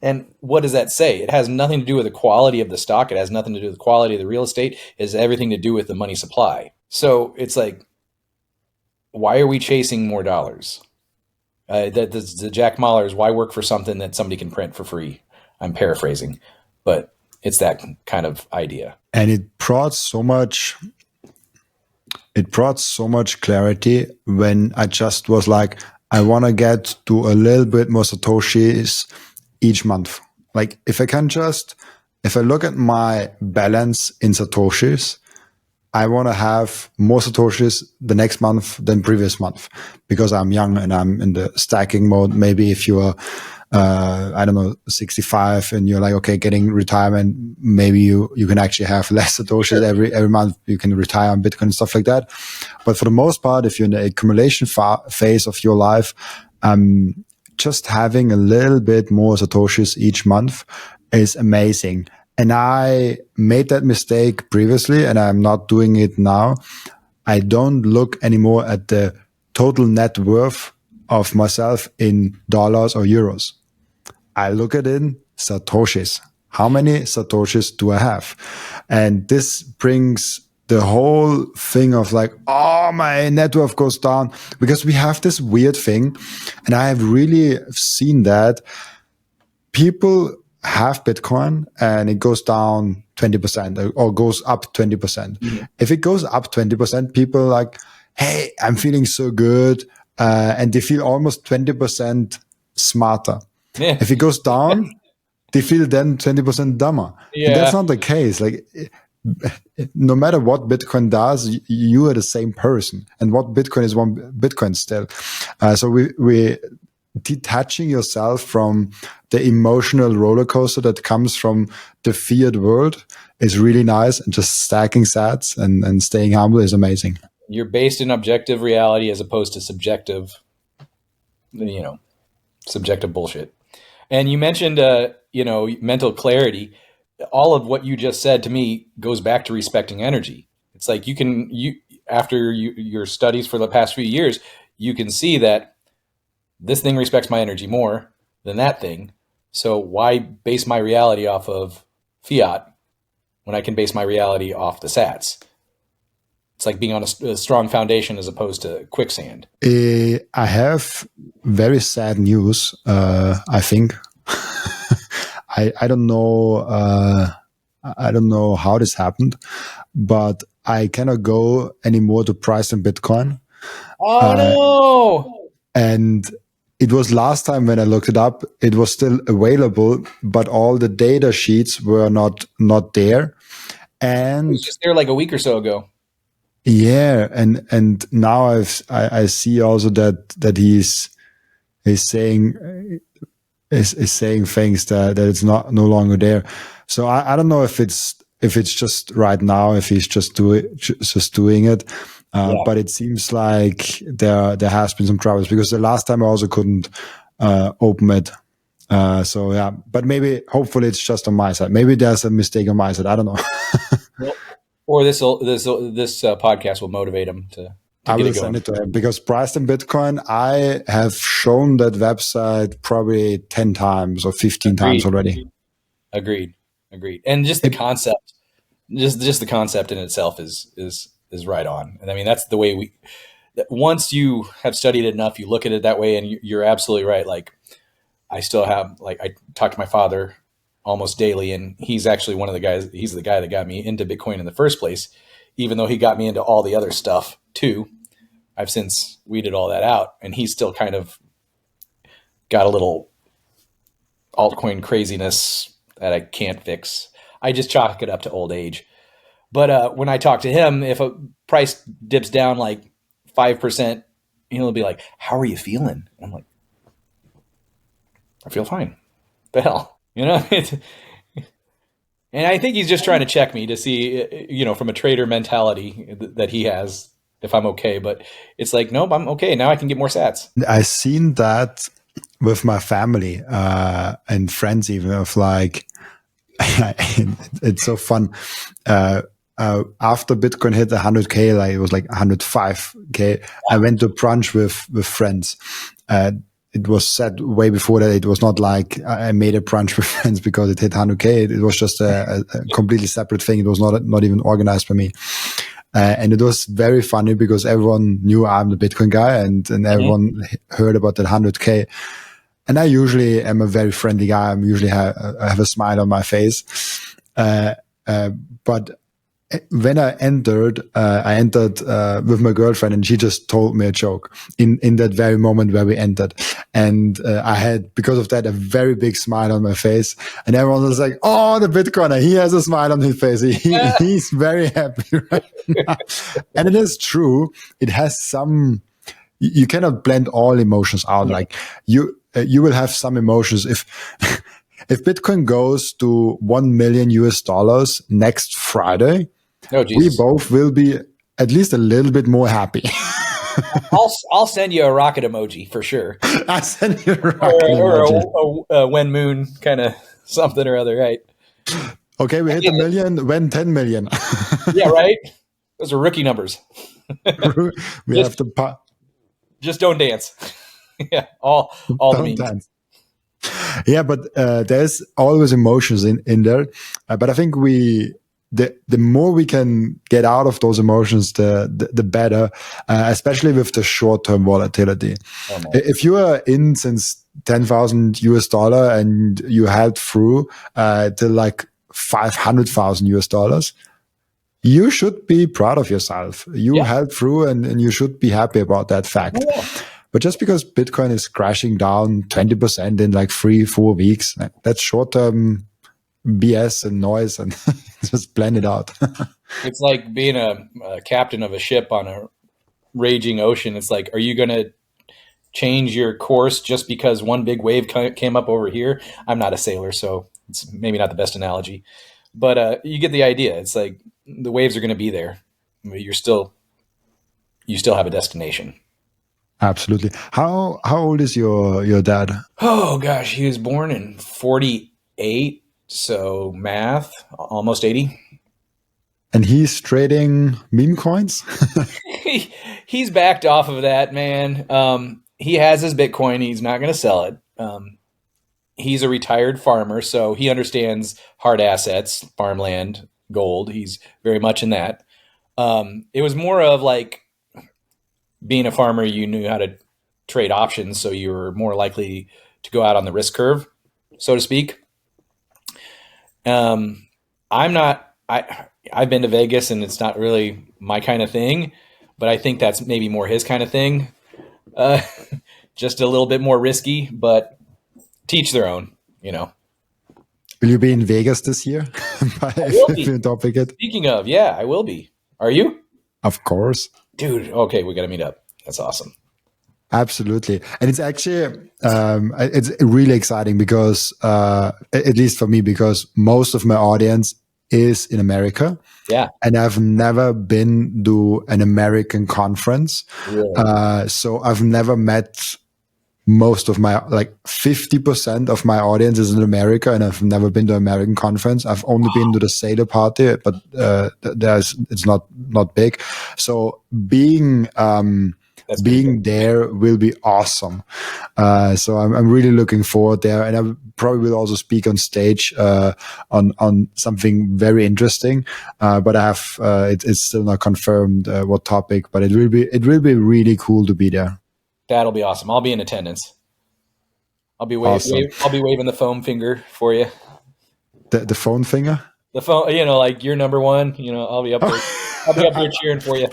And what does that say? It has nothing to do with the quality of the stock. It has nothing to do with the quality of the real estate. It has everything to do with the money supply. So it's like, why are we chasing more dollars? The Jack Mahler's, why work for something that somebody can print for free? I'm paraphrasing, but it's that kind of idea. And it brought so much clarity when I just was like, I want to get to a little bit more Satoshis each month. Like if I look at my balance in Satoshis, I want to have more Satoshis the next month than previous month, because I'm young and I'm in the stacking mode. Maybe if you're, 65 and you're like, okay, getting retirement, maybe you can actually have less Satoshis every month. You can retire on Bitcoin and stuff like that. But for the most part, if you're in the accumulation phase of your life, just having a little bit more Satoshis each month is amazing. And I made that mistake previously, and I'm not doing it now. I don't look anymore at the total net worth of myself in dollars or euros. I look at it in Satoshis. How many Satoshis do I have? And this brings the whole thing of like, oh, my net worth goes down, because we have this weird thing. And I have really seen that people have Bitcoin and it goes down 20% or goes up 20%. Mm-hmm. If it goes up 20%, people are like, hey, I'm feeling so good. And they feel almost 20% smarter. Yeah. If it goes down, they feel then 20% dumber. And that's Yeah. not the case. Like, no matter what Bitcoin does, you are the same person. And what Bitcoin is one Bitcoin still. So we detaching yourself from the emotional roller coaster that comes from the fiat world is really nice. And just stacking sats and staying humble is amazing. You're based in objective reality as opposed to subjective bullshit. And you mentioned, mental clarity. All of what you just said to me goes back to respecting energy. It's like after your studies for the past few years, you can see that this thing respects my energy more than that thing. So why base my reality off of fiat when I can base my reality off the sats? It's like being on a strong foundation as opposed to quicksand. I have very sad news. I think I don't know. I don't know how this happened, but I cannot go anymore to price in Bitcoin. Oh no! And it was last time when I looked it up, it was still available, but all the data sheets were not there. And it was just there like a week or so ago. Yeah, and now I see also that he's saying things that it's no longer there. So I don't know if it's just right now, if he's just doing it. But it seems like there has been some troubles, because the last time I also couldn't open it. So yeah, but hopefully it's just on my side. Maybe there's a mistake on my side. I don't know. Well, or this podcast will motivate him to I get will it going. send it to him, because priced in Bitcoin, I have shown that website probably 10 times or 15 times already. Agreed. And just the concept, just the concept in itself is right on. And I mean, that's the way once you have studied it enough, you look at it that way, and you're absolutely right. Like, I still have, I talk to my father almost daily, and he's actually one of the guys. He's the guy that got me into Bitcoin in the first place, even though he got me into all the other stuff too. I've since weeded all that out, and he's still kind of got a little altcoin craziness that I can't fix. I just chalk it up to old age. But when I talk to him, if a price dips down like 5%, he'll be like, "How are you feeling?" I'm like, "I feel fine." The hell, And I think he's just trying to check me to see, from a trader mentality that he has, if I'm okay. But it's like, nope, I'm okay. Now I can get more sats. I've seen that with my family and friends, even, of like, it's so fun. After Bitcoin hit 100K, like it was like 105K, I went to brunch with friends. It was said way before that it was not like I made a brunch with friends because it hit 100K. It was just a completely separate thing. It was not even organized by me. And it was very funny because everyone knew I'm the Bitcoin guy, and everyone heard about that 100K. And I usually am a very friendly guy. I have a smile on my face. But when I entered with my girlfriend, and she just told me a joke in that very moment where we entered. And I had, because of that, a very big smile on my face. And everyone was like, "Oh, the Bitcoiner, he has a smile on his face. He's very happy right now." And it is true. It has some, you cannot blend all emotions out. Like you will have some emotions. If Bitcoin goes to $1 million next Friday, we both will be at least a little bit more happy. I'll send you a rocket emoji for sure. I'll send you a rocket emoji. Or a when moon kind of something or other, right? Okay, we hit a million. When 10 million? Yeah, right. Those are rookie numbers. We have to just don't dance. Yeah, all the memes. Dance. Yeah, but there's always emotions in there. But I think the more we can get out of those emotions, the better, especially with the short-term volatility. If you are in since $10,000 and you held through to like $500,000, You should be proud of yourself. You Yeah. held through and you should be happy about that fact. Oh, yeah. But just because Bitcoin is crashing down 20% in like 3-4 weeks, that's short-term BS and noise, and just blend it out. It's like being a captain of a ship on a raging ocean. It's like, are you going to change your course just because one big wave came up over here? I'm not a sailor, so it's maybe not the best analogy, but you get the idea. It's like the waves are going to be there. You still have a destination. Absolutely. How old is your dad? Oh gosh, he was born in 48, so math, almost 80. And he's trading meme coins? He's backed off of that, man. He has his Bitcoin. He's not going to sell it. He's a retired farmer, so he understands hard assets, farmland, gold. He's very much in that. It was more of like being a farmer, you knew how to trade options, so you were more likely to go out on the risk curve, so to speak. I'm not. I've been to Vegas, and it's not really my kind of thing, but I think that's maybe more his kind of thing. Just a little bit more risky, but teach their own. Will you be in Vegas this year? If you topic it? Speaking of, yeah, I will be. Are you? Of course. Dude, okay, we got to meet up. That's awesome. Absolutely. And it's actually, it's really exciting because, at least for me, because most of my audience is in America. Yeah. And I've never been to an American conference. Really? So I've never met most of my, like 50% of my audience is in America, and I've never been to an American conference. I've only been to the Sailor party, but it's not big. So being there will be awesome. So I'm really looking forward there, and I probably will also speak on stage on something very interesting. But I have it's still not confirmed what topic, but it will be really cool to be there. That'll be awesome. I'll be in attendance. I'll be waving the foam finger for you. The phone finger. The phone, like you're number one. I'll be up there. I'll be up there cheering for you.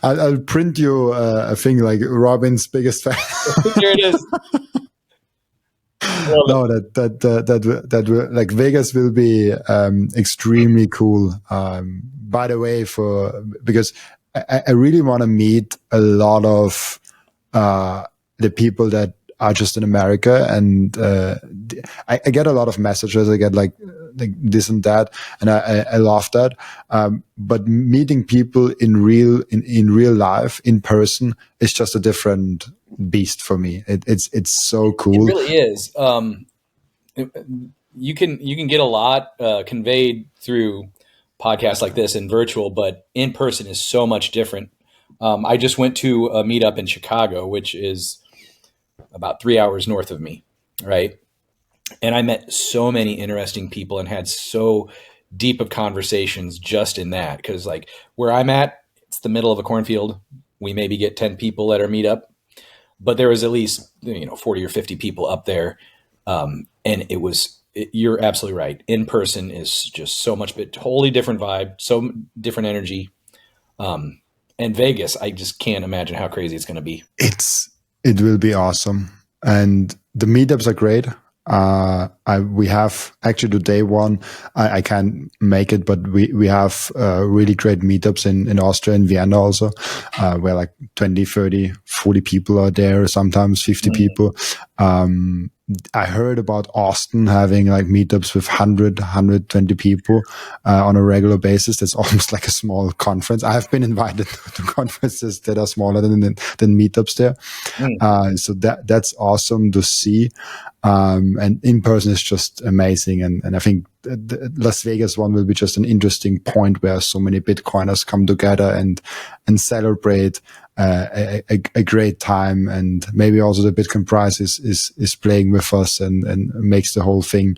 I'll print you a thing like Robin's biggest fan. There it is. No, that will, like, Vegas will be extremely cool. By the way, because I really want to meet a lot of the people that are just in America, and I get a lot of messages. I get like this and that, and I love that. But meeting people in real life, in person, is just a different beast for me. It's so cool. It really is. You can get a lot conveyed through podcasts like this and virtual, but in person is so much different. I just went to a meetup in Chicago, which is about 3 hours north of me, right? And I met so many interesting people and had so deep of conversations just in that. Because like where I'm at, it's the middle of a cornfield. We maybe get 10 people at our meetup, but there was at least 40 or 50 people up there, and you're absolutely right. In person is just so much, but totally different vibe, so different energy. And Vegas, I just can't imagine how crazy it's going to be. It will be awesome, and the meetups are great. We have actually the day one. I can't make it, but we have really great meetups in Austria, in Vienna also, where like 20, 30, 40 people are there, sometimes 50 people. I heard about Austin having like meetups with 100, 120 people on a regular basis. That's almost like a small conference. I have been invited to conferences that are smaller than meetups there. So that's awesome to see. And in person is just amazing. And I think the Las Vegas one will be just an interesting point where so many Bitcoiners come together and celebrate a great time. And maybe also the Bitcoin price is playing with us and makes the whole thing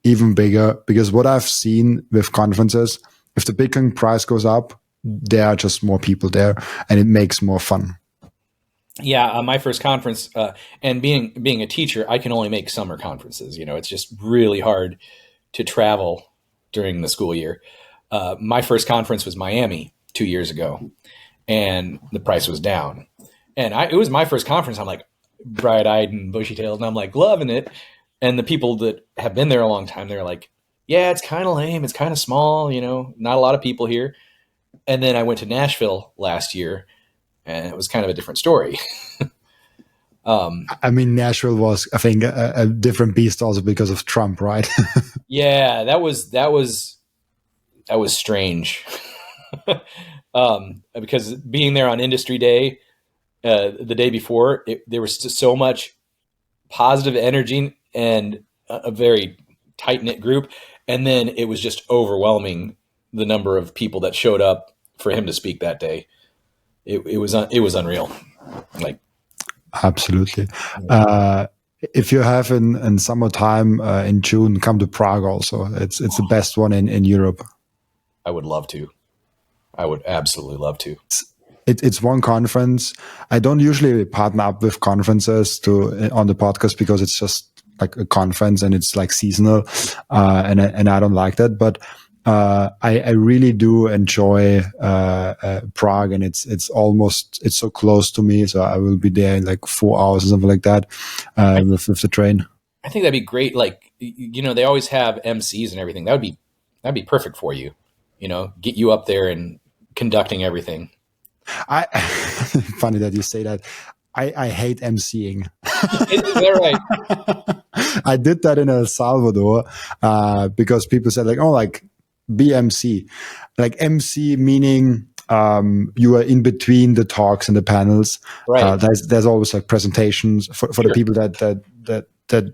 even bigger. Because what I've seen with conferences, if the Bitcoin price goes up, there are just more people there and it makes more fun. Yeah, my first conference, and being a teacher, I can only make summer conferences. It's just really hard to travel during the school year. My first conference was Miami 2 years ago, and the price was down. And it was my first conference. I'm like bright-eyed and bushy-tailed, and I'm like loving it. And the people that have been there a long time, they're like, yeah, it's kind of lame. It's kind of small, not a lot of people here. And then I went to Nashville last year, and it was kind of a different story. I mean, Nashville was, I think, a different beast also because of Trump, right? Yeah, that was strange. Because being there on Industry Day, the day before, there was just so much positive energy and a very tight knit group, and then it was just overwhelming the number of people that showed up for him to speak that day. It was unreal. Like, absolutely. If you have in summertime in June, come to Prague. Also, it's the best one in Europe. I would love to. I would absolutely love to. It's one conference. I don't usually partner up with conferences on the podcast because it's just like a conference and it's like seasonal, and I don't like that. But I really do enjoy Prague, and it's so close to me. So I will be there in like 4 hours or something like that with the train. I think that'd be great. Like, they always have MCs and everything. That'd be perfect for you. Get you up there and conducting everything. Funny that you say that. I hate emceeing. Is that right? I did that in El Salvador because people said like, oh, like be MC, like MC meaning you are in between the talks and the panels. Right. There's always like presentations for the people that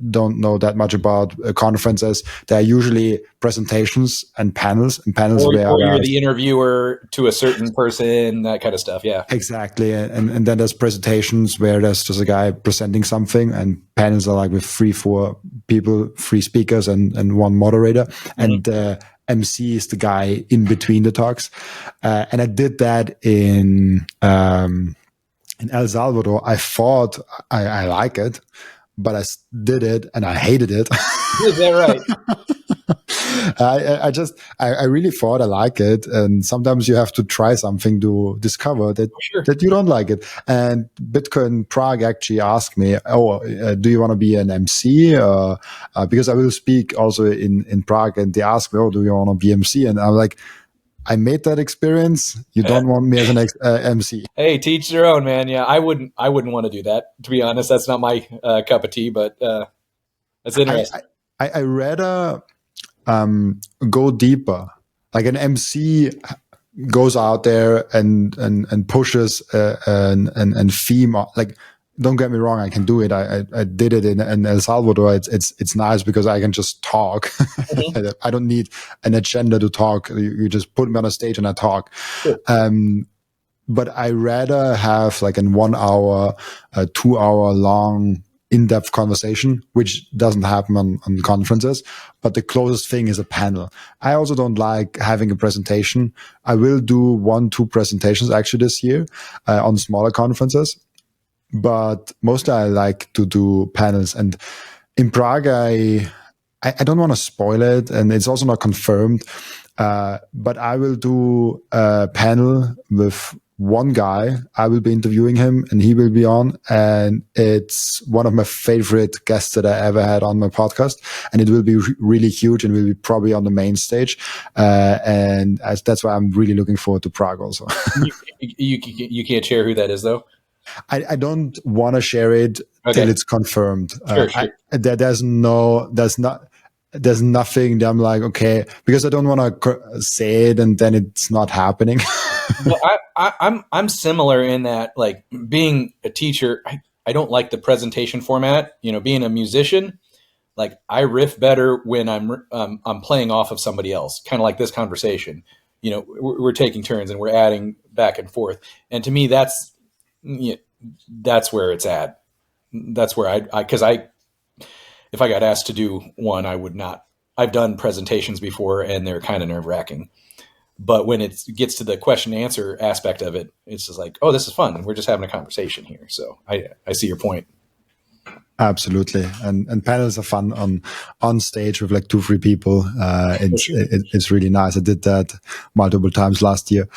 don't know that much about conferences. There are usually presentations and panels or you're the interviewer to a certain person, that kind of stuff. Yeah, exactly. And then there's presentations where there's just a guy presenting something, and panels are like with 3-4 people, 3 speakers and 1 moderator. Mm-hmm. And MC is the guy in between the talks. And I did that in El Salvador. I thought I like it, but I did it and I hated it. Is that right? I really thought I like it, and sometimes you have to try something to discover that that you don't like it. And Bitcoin Prague actually asked me, do you want to be an MC? Because I will speak also in Prague, and they asked me, do you want to be MC? And I'm like, I made that experience. You don't want me as an MC. Hey, teach their own, man. Yeah, I wouldn't want to do that. To be honest, that's not my cup of tea. But that's interesting. I rather go deeper. Like an MC goes out there and pushes and theme. Like, don't get me wrong, I can do it. I did it in El Salvador. It's nice because I can just talk. Mm-hmm. I don't need an agenda to talk. You just put me on a stage and I talk. Sure. But I rather have like in 1 hour, 2 hour long in-depth conversation, which doesn't happen on conferences. But the closest thing is a panel. I also don't like having a presentation. I will do 1-2 presentations actually this year on smaller conferences. But mostly I like to do panels. And in Prague, I don't want to spoil it, and it's also not confirmed. But I will do a panel with one guy. I will be interviewing him, and he will be on. And it's one of my favorite guests that I ever had on my podcast. And it will be really huge, and will be probably on the main stage. And that's why I'm really looking forward to Prague also. You can't share who that is, though? I don't want to share it till it's confirmed. Sure. There's nothing that I'm like, okay, because I don't want to say it and then it's not happening. Well, I'm similar in that, like, being a teacher, I don't like the presentation format. Being a musician, like, I riff better when I'm playing off of somebody else, kind of like this conversation. We're taking turns and we're adding back and forth. And to me, that's where it's at. That's where because if I got asked to do one, I would not. I've done presentations before and they're kind of nerve-wracking. But when it gets to the question and answer aspect of it, it's just like, oh, this is fun. We're just having a conversation here. So I see your point. Absolutely, and panels are fun on stage with like 2-3 people. It's really nice. I did that multiple times last year.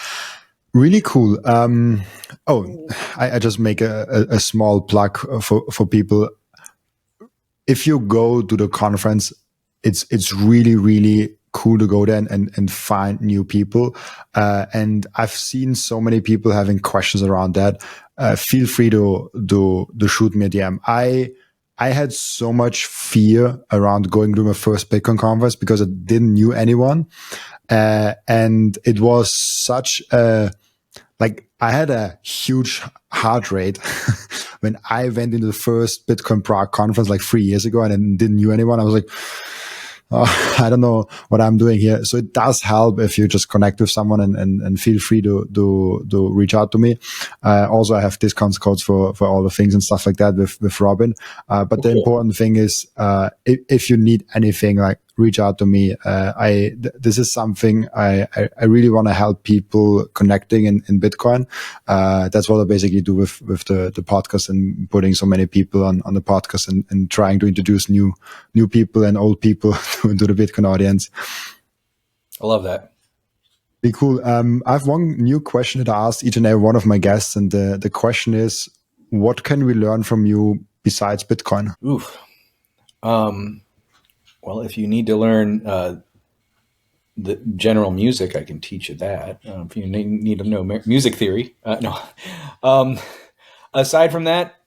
Really cool. I just make a small plug for people. If you go to the conference, it's really cool to go there and find new people. And I've seen so many people having questions around that. Feel free to shoot me a DM. I had so much fear around going to my first Bitcoin conference because I didn't knew anyone. And it was such a, like, I had a huge heart rate when I went into the first Bitcoin Prague conference like 3 years ago and I didn't knew anyone. I was like, I don't know what I'm doing here. So it does help if you just connect with someone and feel free to reach out to me. Also, I have discount codes for all the things and stuff like that with Robin. But the important thing is, if you need anything, like, reach out to me. This is something I really want to help people connecting in Bitcoin. That's what I basically do with the podcast and putting so many people on the podcast and trying to introduce new people and old people to the Bitcoin audience. I love that. Be cool. I have one new question that I asked each and every one of my guests, and the question is, what can we learn from you besides Bitcoin? Oof. Well, if you need to learn the general music, I can teach you that. If you need to know music theory, no. Aside from that,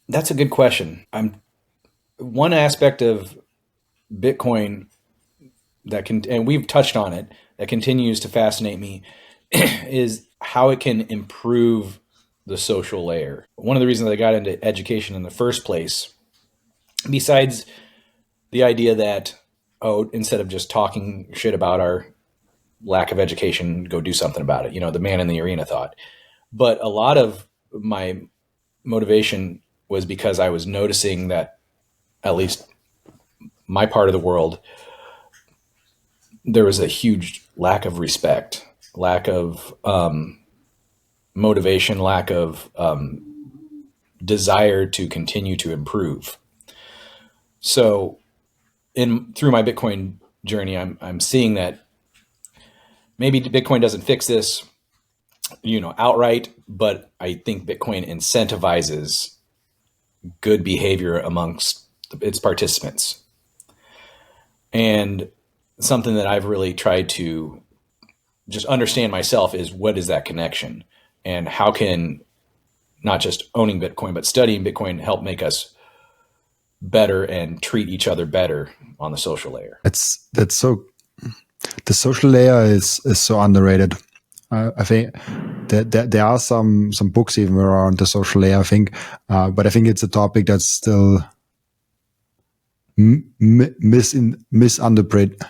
that's a good question. One aspect of Bitcoin and we've touched on it, that continues to fascinate me is how it can improve the social layer. One of the reasons I got into education in the first place, besides the idea that, instead of just talking shit about our lack of education, go do something about it, the man in the arena thought. But a lot of my motivation was because I was noticing that, at least my part of the world, there was a huge lack of respect, lack of motivation, lack of desire to continue to improve. So through my Bitcoin journey, I'm seeing that maybe Bitcoin doesn't fix this, outright, but I think Bitcoin incentivizes good behavior amongst its participants. And something that I've really tried to just understand myself is, what is that connection, and how can not just owning Bitcoin, but studying Bitcoin help make us better and treat each other better on the social layer. That's so. The social layer is so underrated. I think that there are some books even around the social layer, I think, but I think it's a topic that's still misunderstood.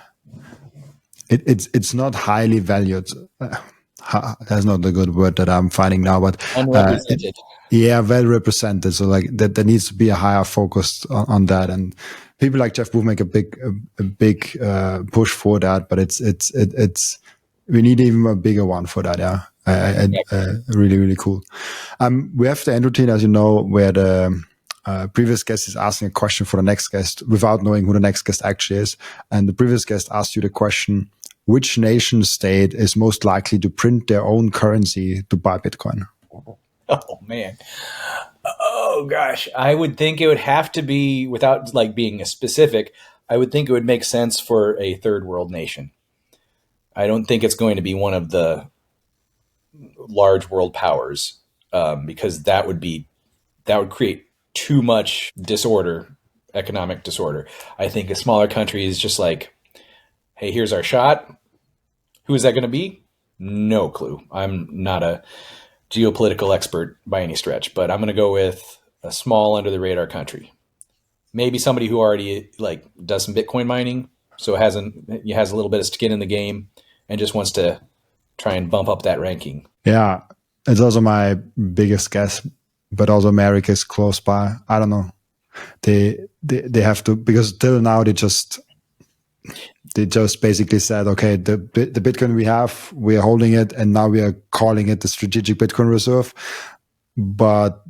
It's not highly valued. That's not the good word that I'm finding now, but unrepresented. Well represented. So like that, there needs to be a higher focus on that, and people like Jeff Booth make a big push for that. But it's we need even a bigger one for that. Yeah, really cool. We have the end routine, as you know, where the previous guest is asking a question for the next guest without knowing who the next guest actually is, and the previous guest asked you the question: which nation state is most likely to print their own currency to buy Bitcoin? Oh man. Oh gosh. I would think it would have to be, without like being specific, I would think it would make sense for a third world nation. I don't think it's going to be one of the large world powers, because that would create too much disorder, economic disorder. I think a smaller country is just like, hey, here's our shot. Who is that going to be? No clue. I'm not a geopolitical expert by any stretch, but I'm going to go with a small, under the radar country. Maybe somebody who already like does some Bitcoin mining, so has a little bit of skin in the game and just wants to try and bump up that ranking. Yeah, it's also my biggest guess, but also America is close by. I don't know. They have to, because till now they just basically said, okay, the Bitcoin we are holding it, and now we are calling it the strategic Bitcoin reserve. But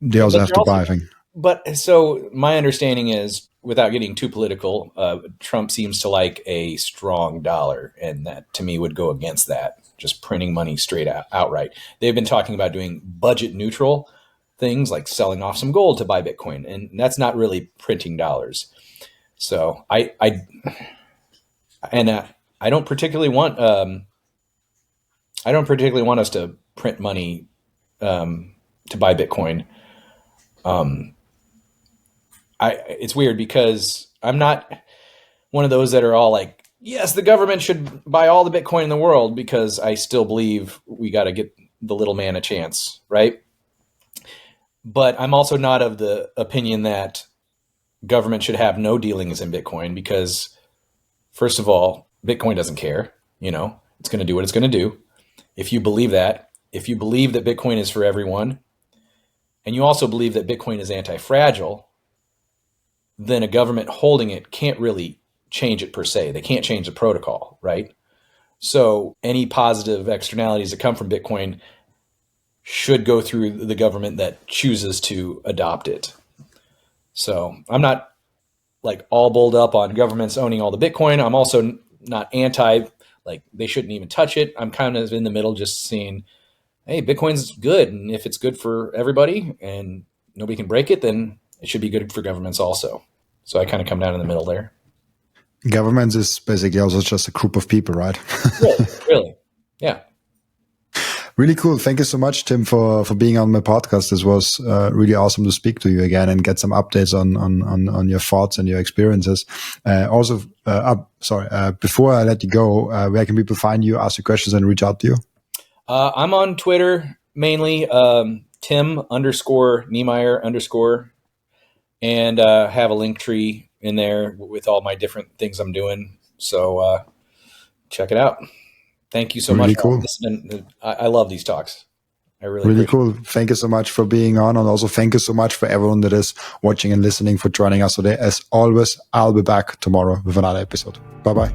they also have to buy, I think. But so my understanding is, without getting too political, Trump seems to like a strong dollar, and that to me would go against that. Just printing money straight outright. They've been talking about doing budget neutral things like selling off some gold to buy Bitcoin, and that's not really printing dollars. So I don't particularly want us to print money to buy Bitcoin. It's weird because I'm not one of those that are all like, yes, the government should buy all the Bitcoin in the world, because I still believe we got to get the little man a chance, right? But I'm also not of the opinion that government should have no dealings in Bitcoin, because first of all, Bitcoin doesn't care. It's going to do what it's going to do. If you believe that Bitcoin is for everyone, and you also believe that Bitcoin is anti-fragile, then a government holding it can't really change it per se. They can't change the protocol, right? So any positive externalities that come from Bitcoin should go through the government that chooses to adopt it. So I'm not like all bowled up on governments owning all the Bitcoin. I'm also not anti, like they shouldn't even touch it. I'm kind of in the middle, just seeing, hey, Bitcoin's good. And if it's good for everybody and nobody can break it, then it should be good for governments also. So I kind of come down in the middle there. Governments is basically also just a group of people, right? Really. Yeah. Really cool. Thank you so much, Tim, for being on my podcast. This was really awesome to speak to you again and get some updates on your thoughts and your experiences. Before I let you go, where can people find you, ask you questions, and reach out to you? I'm on Twitter mainly, Tim_Niemeyer_, and have a link tree in there with all my different things I'm doing. So check it out. Thank you so much. Cool. I love these talks. I really cool. Thank you so much for being on, and also thank you so much for everyone that is watching and listening for joining us today. As always, I'll be back tomorrow with another episode. Bye-bye.